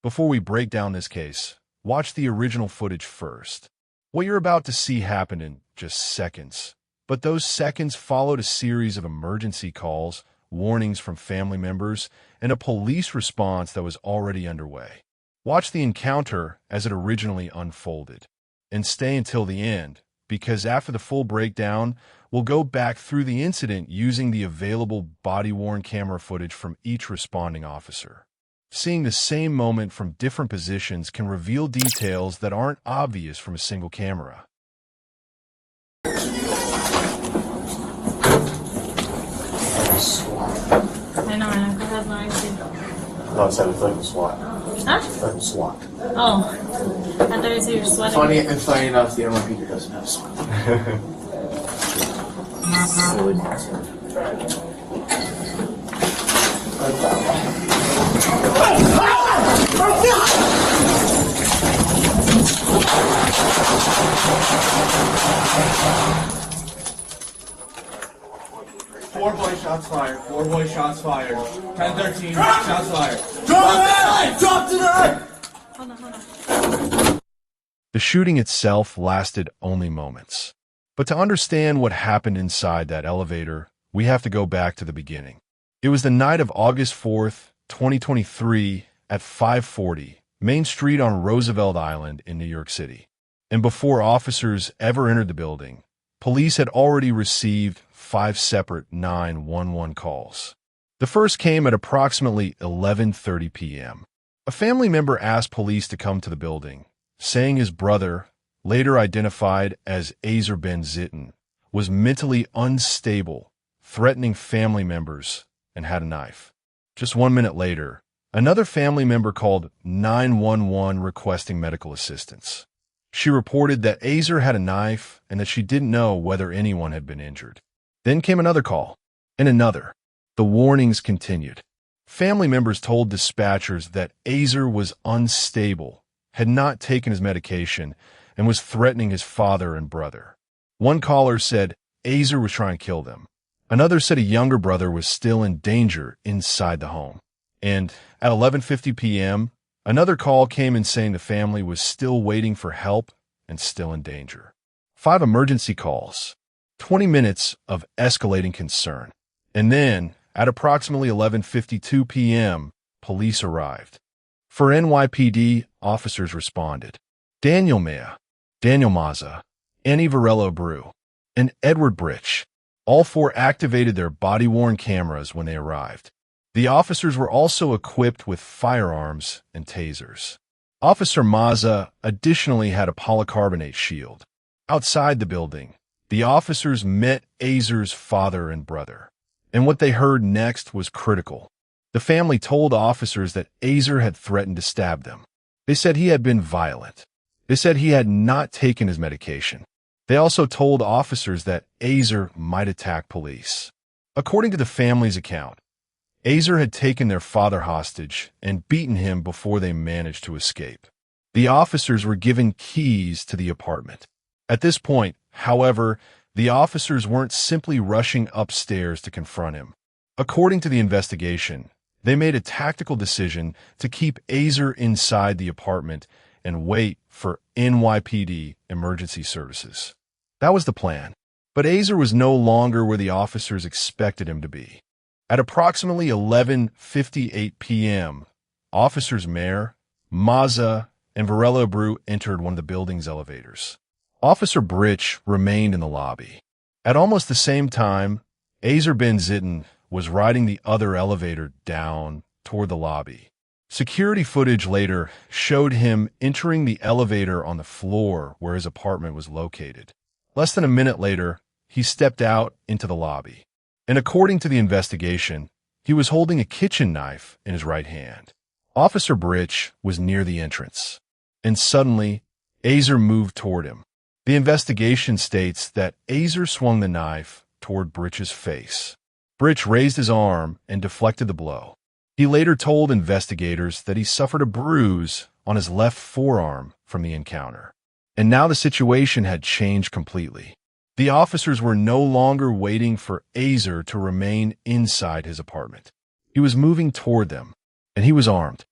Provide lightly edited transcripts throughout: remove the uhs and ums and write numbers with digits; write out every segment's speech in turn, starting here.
Before we break down this case, watch the original footage first. What you're about to see happened in just seconds, but those seconds followed a series of emergency calls, warnings from family members, and a police response that was already underway. Watch the encounter as it originally unfolded, and stay until the end, because after the full breakdown, we'll go back through the incident using the available body-worn camera footage from each responding officer. Seeing the same moment from different positions can reveal details that aren't obvious from a single camera. I know, I have no idea. No, I said it's like a SWAT. Huh? Like a SWAT. Oh, I thought you said you were sweating. Funny enough, the NYPD doesn't have SWAT. Silly monster. 4 boy shots fired. 4 boy shots fired. 10-13 shots fired. Drop to the knife! Hold on. The shooting itself lasted only moments. But to understand what happened inside that elevator, we have to go back to the beginning. It was the night of August 4th, 2023 at 5:40 Main Street on Roosevelt Island in New York City. And before officers ever entered the building, police had already received 5 separate 911 calls. The first came at approximately 11:30 p.m. A family member asked police to come to the building, saying his brother, later identified as Azer Ben Zitun, was mentally unstable, threatening family members, and had a knife. Just 1 minute later, another family member called 911 requesting medical assistance. She reported that Azer had a knife and that she didn't know whether anyone had been injured. Then came another call, and another. The warnings continued. Family members told dispatchers that Azer was unstable, had not taken his medication, and was threatening his father and brother. One caller said Azer was trying to kill them. Another said a younger brother was still in danger inside the home. And at 11:50 p.m., another call came in saying the family was still waiting for help and still in danger. 5 emergency calls, 20 minutes of escalating concern. And then, at approximately 11:52 p.m., police arrived. For NYPD, officers responded. Daniel Mazza, Annie Virella-Abreu, and Edward Britch, all 4 activated their body-worn cameras when they arrived. The officers were also equipped with firearms and tasers. Officer Mazza additionally had a polycarbonate shield. Outside the building, the officers met Azer's father and brother, and what they heard next was critical. The family told officers that Azer had threatened to stab them. They said he had been violent. They said he had not taken his medication. They also told officers that Azer might attack police. According to the family's account, Azer had taken their father hostage and beaten him before they managed to escape. The officers were given keys to the apartment. At this point, however, the officers weren't simply rushing upstairs to confront him. According to the investigation, they made a tactical decision to keep Azer inside the apartment and wait for NYPD emergency services. That was the plan. But Azer was no longer where the officers expected him to be. At approximately 11:58 p.m., Officers Mehr, Mazza, and Virella-Abreu entered one of the building's elevators. Officer Britch remained in the lobby. At almost the same time, Azer Ben Zitun was riding the other elevator down toward the lobby. Security footage later showed him entering the elevator on the floor where his apartment was located. Less than a minute later, he stepped out into the lobby. And according to the investigation, he was holding a kitchen knife in his right hand. Officer Britch was near the entrance, and suddenly, Azer moved toward him. The investigation states that Azer swung the knife toward Britch's face. Britch raised his arm and deflected the blow. He later told investigators that he suffered a bruise on his left forearm from the encounter. And now the situation had changed completely. The officers were no longer waiting for Azer to remain inside his apartment. He was moving toward them, and he was armed.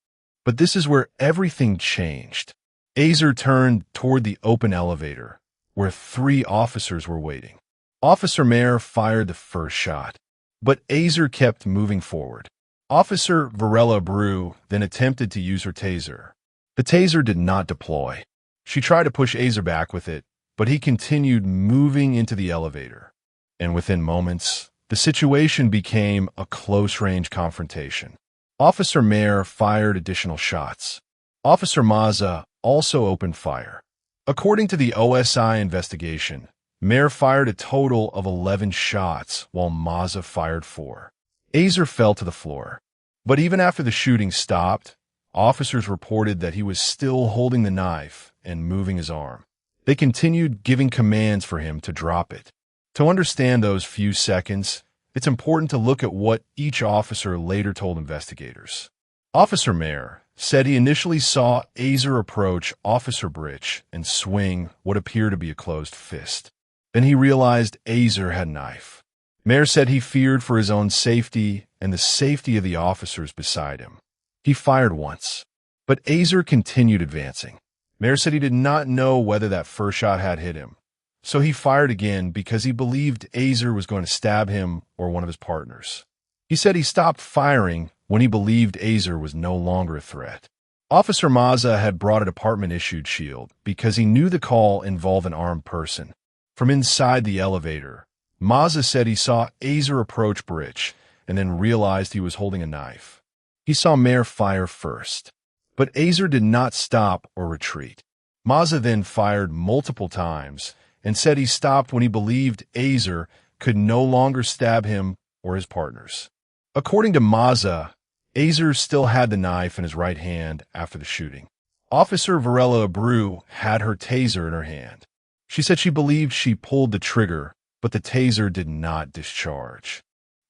But this is where everything changed. Azer turned toward the open elevator, where 3 officers were waiting. Officer Mehr fired the first shot, but Azer kept moving forward. Officer Virella-Abreu then attempted to use her taser. The taser did not deploy. She tried to push Azer back with it, but he continued moving into the elevator. And within moments, the situation became a close-range confrontation. Officer Mehr fired additional shots. Officer Mazza also opened fire. According to the OSI investigation, Mehr fired a total of 11 shots, while Mazza fired 4. Azer fell to the floor. But even after the shooting stopped, officers reported that he was still holding the knife and moving his arm. They continued giving commands for him to drop it. To understand those few seconds, it's important to look at what each officer later told investigators. Officer Mehr said he initially saw Azer approach Officer Britch and swing what appeared to be a closed fist. Then he realized Azer had a knife. Mehr said he feared for his own safety and the safety of the officers beside him. He fired once, but Azer continued advancing. Mehr said he did not know whether that first shot had hit him, so he fired again because he believed Azer was going to stab him or one of his partners. He said he stopped firing when he believed Azer was no longer a threat. Officer Mazza had brought a department-issued shield because he knew the call involved an armed person. From inside the elevator, Mazza said he saw Azer approach Britch and then realized he was holding a knife. He saw Mehr fire first, but Azer did not stop or retreat. Mazza then fired multiple times and said he stopped when he believed Azer could no longer stab him or his partners. According to Mazza, Azer still had the knife in his right hand after the shooting. Officer Virella-Abreu had her taser in her hand. She said she believed she pulled the trigger, but the taser did not discharge.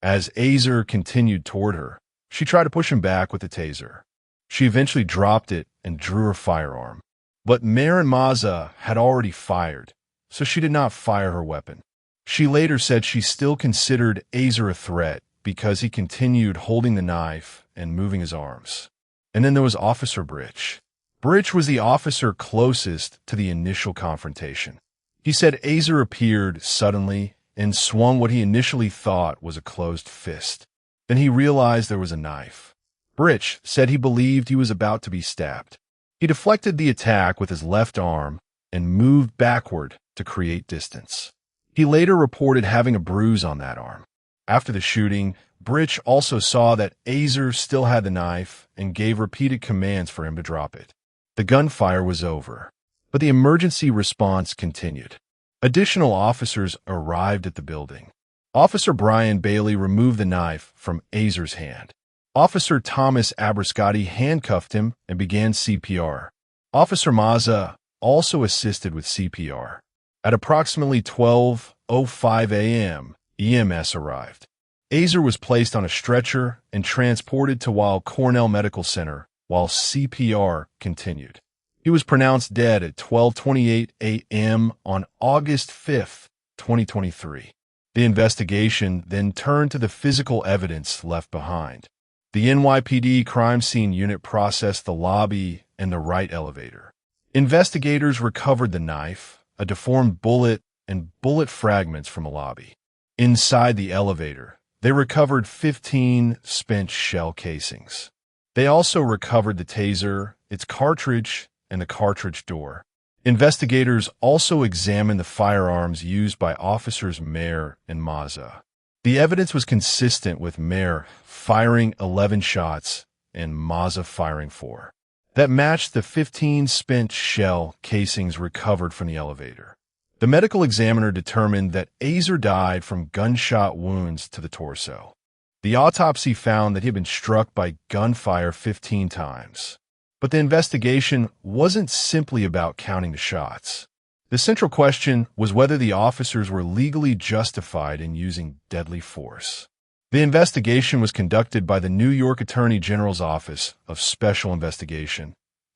As Azer continued toward her, she tried to push him back with the taser. She eventually dropped it and drew her firearm. But Mehr and Mazza had already fired, so she did not fire her weapon. She later said she still considered Azer a threat because he continued holding the knife and moving his arms. And then there was Officer Britch. Britch was the officer closest to the initial confrontation. He said Azer appeared suddenly and swung what he initially thought was a closed fist. Then he realized there was a knife. Britch said he believed he was about to be stabbed. He deflected the attack with his left arm and moved backward to create distance. He later reported having a bruise on that arm. After the shooting, Britch also saw that Azer still had the knife and gave repeated commands for him to drop it. The gunfire was over, but the emergency response continued. Additional officers arrived at the building. Officer Brian Bailey removed the knife from Azer's hand. Officer Thomas Abrascotti handcuffed him and began CPR. Officer Mazza also assisted with CPR. At approximately 12:05 a.m., EMS arrived. Azer was placed on a stretcher and transported to Weill Cornell Medical Center while CPR continued. He was pronounced dead at 12:28 a.m. on August 5, 2023. The investigation then turned to the physical evidence left behind. The NYPD crime scene unit processed the lobby and the right elevator. Investigators recovered the knife, a deformed bullet, and bullet fragments from the lobby. Inside the elevator, they recovered 15 spent shell casings. They also recovered the taser, its cartridge, and the cartridge door. Investigators also examined the firearms used by Officers Mehr and Mazza. The evidence was consistent with Mehr firing 11 shots and Mazza firing 4. That matched the 15 spent shell casings recovered from the elevator. The medical examiner determined that Azer died from gunshot wounds to the torso. The autopsy found that he had been struck by gunfire 15 times. But the investigation wasn't simply about counting the shots. The central question was whether the officers were legally justified in using deadly force. The investigation was conducted by the New York Attorney General's Office of Special Investigation,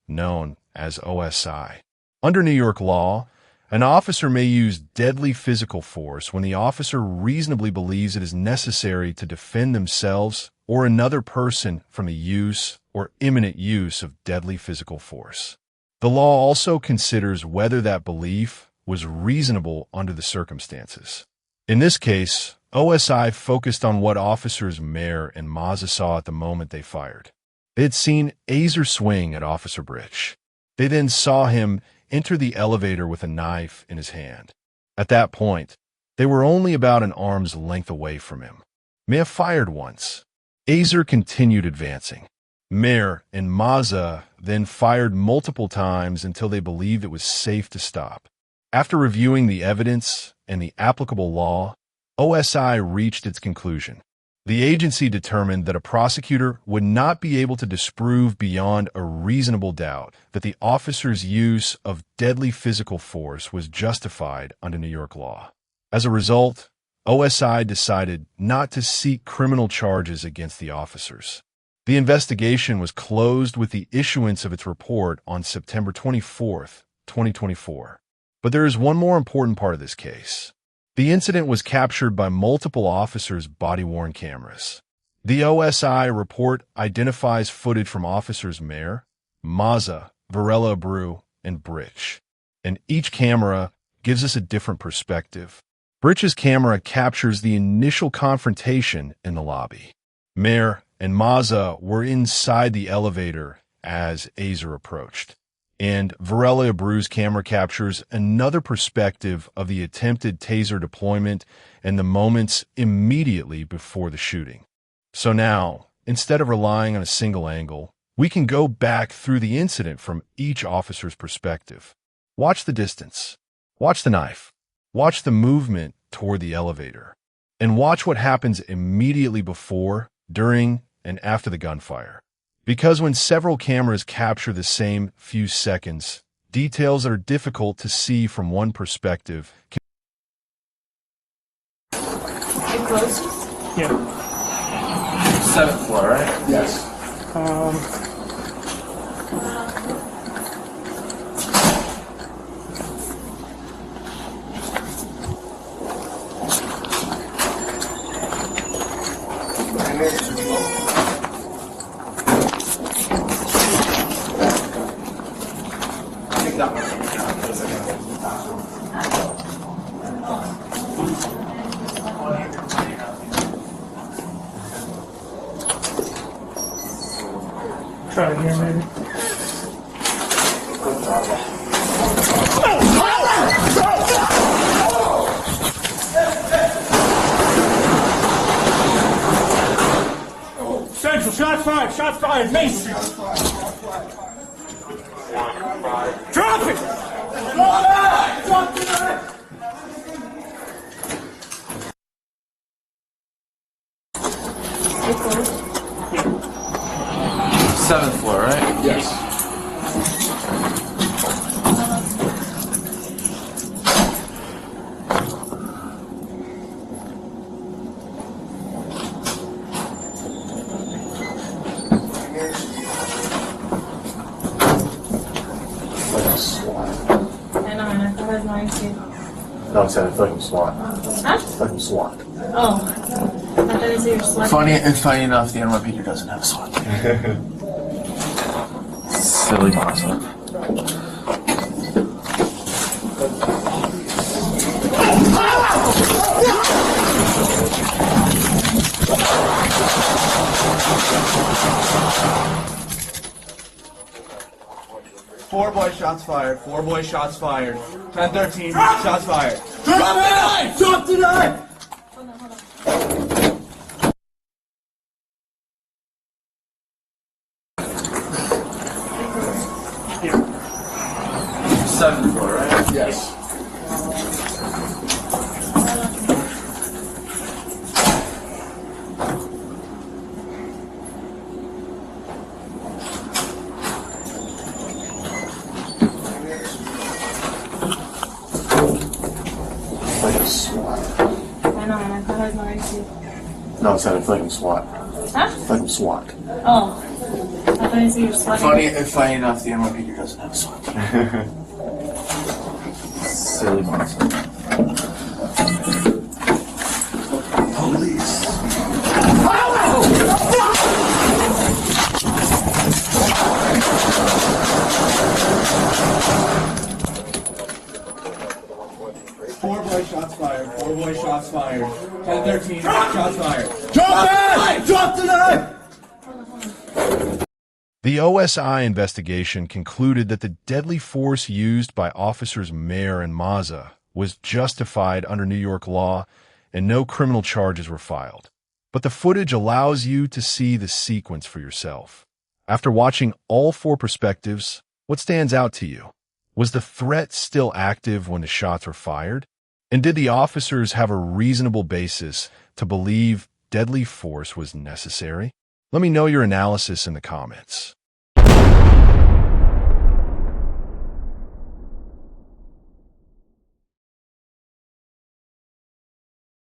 known as OSI. Under New York law, an officer may use deadly physical force when the officer reasonably believes it is necessary to defend themselves or another person from the use or imminent use of deadly physical force. The law also considers whether that belief was reasonable under the circumstances. In this case, OSI focused on what Officers Mehr and Mazza saw at the moment they fired. They had seen Azer swing at Officer Britch. They then saw him enter the elevator with a knife in his hand. At that point, they were only about an arm's length away from him. Mehr fired once. Azer continued advancing. Mehr and Mazza then fired multiple times until they believed it was safe to stop. After reviewing the evidence and the applicable law, OSI reached its conclusion. The agency determined that a prosecutor would not be able to disprove beyond a reasonable doubt that the officer's use of deadly physical force was justified under New York law. As a result, OSI decided not to seek criminal charges against the officers. The investigation was closed with the issuance of its report on September 24, 2024. But there is one more important part of this case. The incident was captured by multiple officers' body-worn cameras. The OSI report identifies footage from Officers Mehr, Mazza, Virella-Abreu, and Britch, and each camera gives us a different perspective. Britch's camera captures the initial confrontation in the lobby. Mehr and Mazza were inside the elevator as Azer approached. And Virella-Abreu's camera captures another perspective of the attempted taser deployment and the moments immediately before the shooting. So now, instead of relying on a single angle, we can go back through the incident from each officer's perspective. Watch the distance. Watch the knife. Watch the movement toward the elevator. And watch what happens immediately before, during, and after the gunfire. Because when several cameras capture the same few seconds, details that are difficult to see from one perspective can... You close? Yeah. 7th floor, right? Yes. Try it here, maybe. Central, shots fired, shots fired, Mason. Drop it! Drop the knife! 7th floor, right? Yes. Like a SWAT. I know, I thought I was lying too. No, it's like a SWAT. Huh? Like a SWAT. Oh. I thought you said you were sweating. Funny enough, the NYPD doesn't have a SWAT team. Silly monster. Four boy shots fired. 4 boy shots fired. 10-13 shots fired. Drop the knife! Drop the knife! Hold on. 7th floor, right? Yes. Like a SWAT. I know, I thought I was lying too. No, it's like a SWAT. Huh? Like a SWAT. Oh. I thought you said you were sweating. Funny enough, the NYPD doesn't have a SWAT team. Silly monster. Police. 4 boy shots fired. 10-13, shots fired. Drop it! Drop the knife! The OSI investigation concluded that the deadly force used by Officers Mehr and Mazza was justified under New York law, and no criminal charges were filed. But the footage allows you to see the sequence for yourself. After watching all 4 perspectives, what stands out to you? Was the threat still active when the shots were fired? And did the officers have a reasonable basis to believe deadly force was necessary? Let me know your analysis in the comments.